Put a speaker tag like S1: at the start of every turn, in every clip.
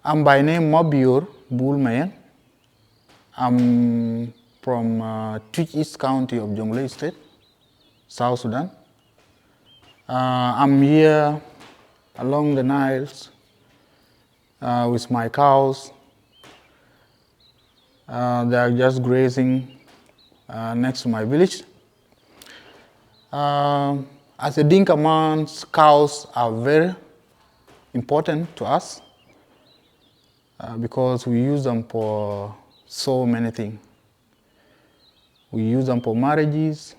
S1: I'm by name Mabior Bulmayan. I'm from THIS County of Jonglei State, South Sudan. I'm here along the Niles with my cows. They are just grazing next to my village. As a Dinka man, cows are very important to us because we use them for so many things. We use them for marriages.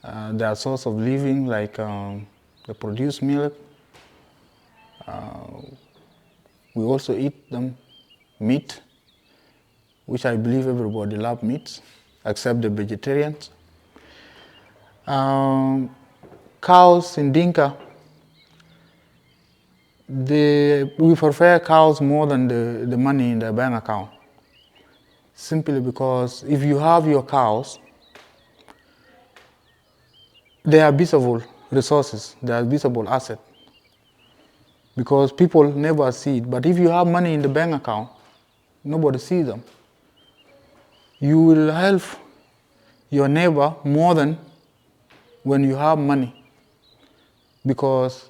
S1: They are a source of living, like they produce milk. We also eat them meat, which I believe everybody loves meat, except the vegetarians. Cows in Dinka, we prefer cows more than the money in the bank account. Simply because if you have your cows, they are visible resources, they are visible assets. Because people never see it. But if you have money in the bank account, nobody sees them. You will help your neighbor more than when you have money. Because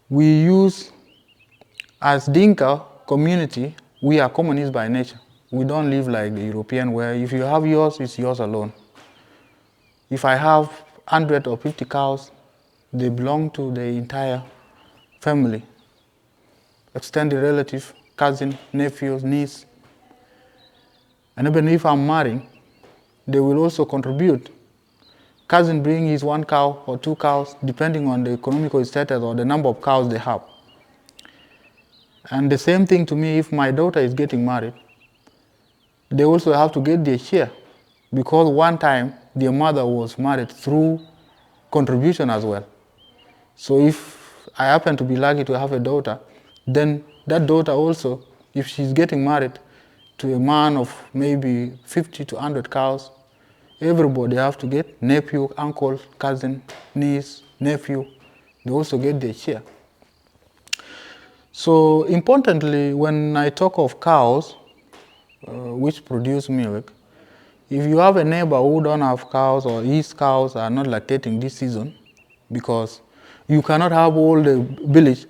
S1: we use, as Dinka community, we are communists by nature. We don't live like the European, where if you have yours, it's yours alone. If I have 100 or 50 cows, they belong to the entire family, extended relative, cousin, nephews, niece. And even if I'm married, they will also contribute. Cousin bring his 1 cow or 2 cows, depending on the economical status or the number of cows they have. And the same thing to me, if my daughter is getting married, they also have to get their share, because one time their mother was married through contribution as well. So if I happen to be lucky to have a daughter, then that daughter also, if she's getting married to a man of maybe 50 to 100 cows, everybody have to get nephew, uncle, cousin, niece, nephew. They also get their share. So importantly, when I talk of cows, which produce milk, if you have a neighbor who don't have cows or his cows are not lactating this season, because you cannot have all the village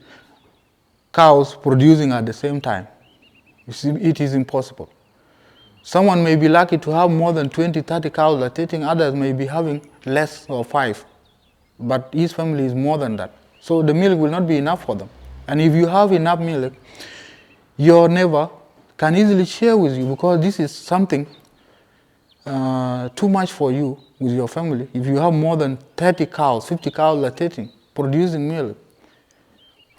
S1: cows producing at the same time. You see, it is impossible. Someone may be lucky to have more than 20, 30 cows lactating, others may be having less or 5, but his family is more than that. So the milk will not be enough for them. And if you have enough milk, your neighbor can easily share with you, because this is something too much for you with your family. If you have more than 30 cows, 50 cows lactating, producing milk.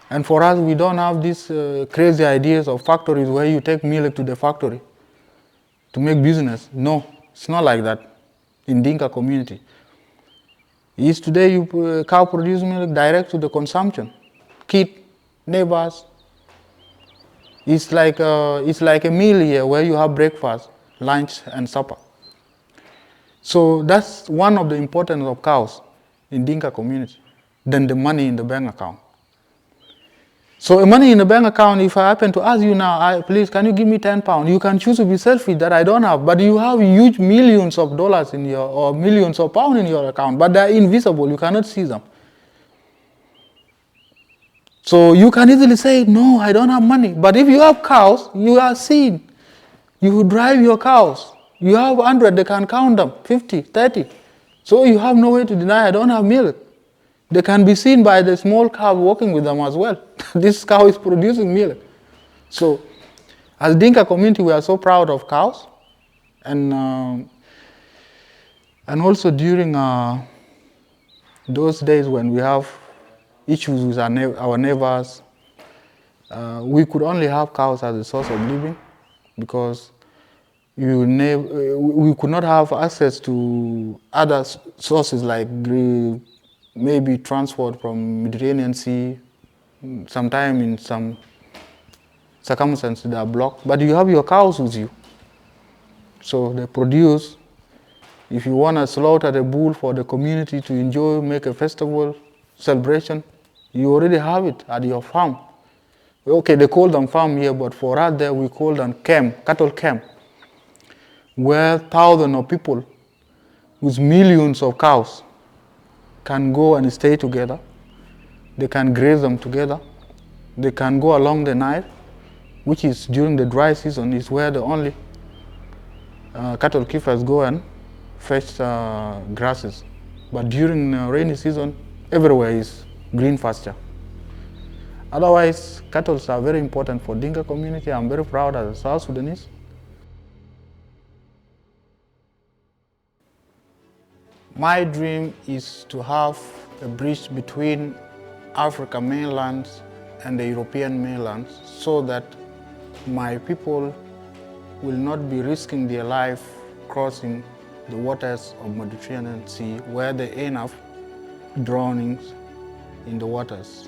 S1: And for us, we don't have these crazy ideas of factories where you take milk to the factory to make business. No, it's not like that in Dinka community. Is today cow produce milk direct to the consumption. Kid, neighbors. It's like a meal here where you have breakfast, lunch, and supper. So that's one of the importance of cows in Dinka community than the money in the bank account. So money in the bank account, if I happen to ask you now, please, can you give me 10 pounds? You can choose to be selfish that I don't have, but you have huge millions of dollars in your, or millions of pounds in your account, but they're invisible, you cannot see them. So you can easily say, no, I don't have money. But if you have cows, you are seen. You drive your cows. You have 100, they can count them, 50, 30. So you have no way to deny I don't have milk. They can be seen by the small cow walking with them as well. This cow is producing milk. So as Dinka community, we are so proud of cows. And also during those days when we have issues with our neighbors, we could only have cows as a source of living, because we could not have access to other sources like maybe transport from Mediterranean Sea. Sometime in some circumstances they are blocked, but you have your cows with you. So they produce. If you want to slaughter the bull for the community to enjoy, make a festival, celebration, you already have it at your farm. Okay, they call them farm here, but for us there we call them camp, cattle camp, where thousands of people with millions of cows can go and stay together. They can graze them together. They can go along the Nile, which is during the dry season is where the only cattle keepers go and fetch grasses. But during rainy season, everywhere is green pasture. Otherwise, cattle are very important for Dinka community. I'm very proud as a South Sudanese. My dream is to have a bridge between Africa mainland and the European mainland so that my people will not be risking their life crossing the waters of Mediterranean Sea where they end up drowning in the waters.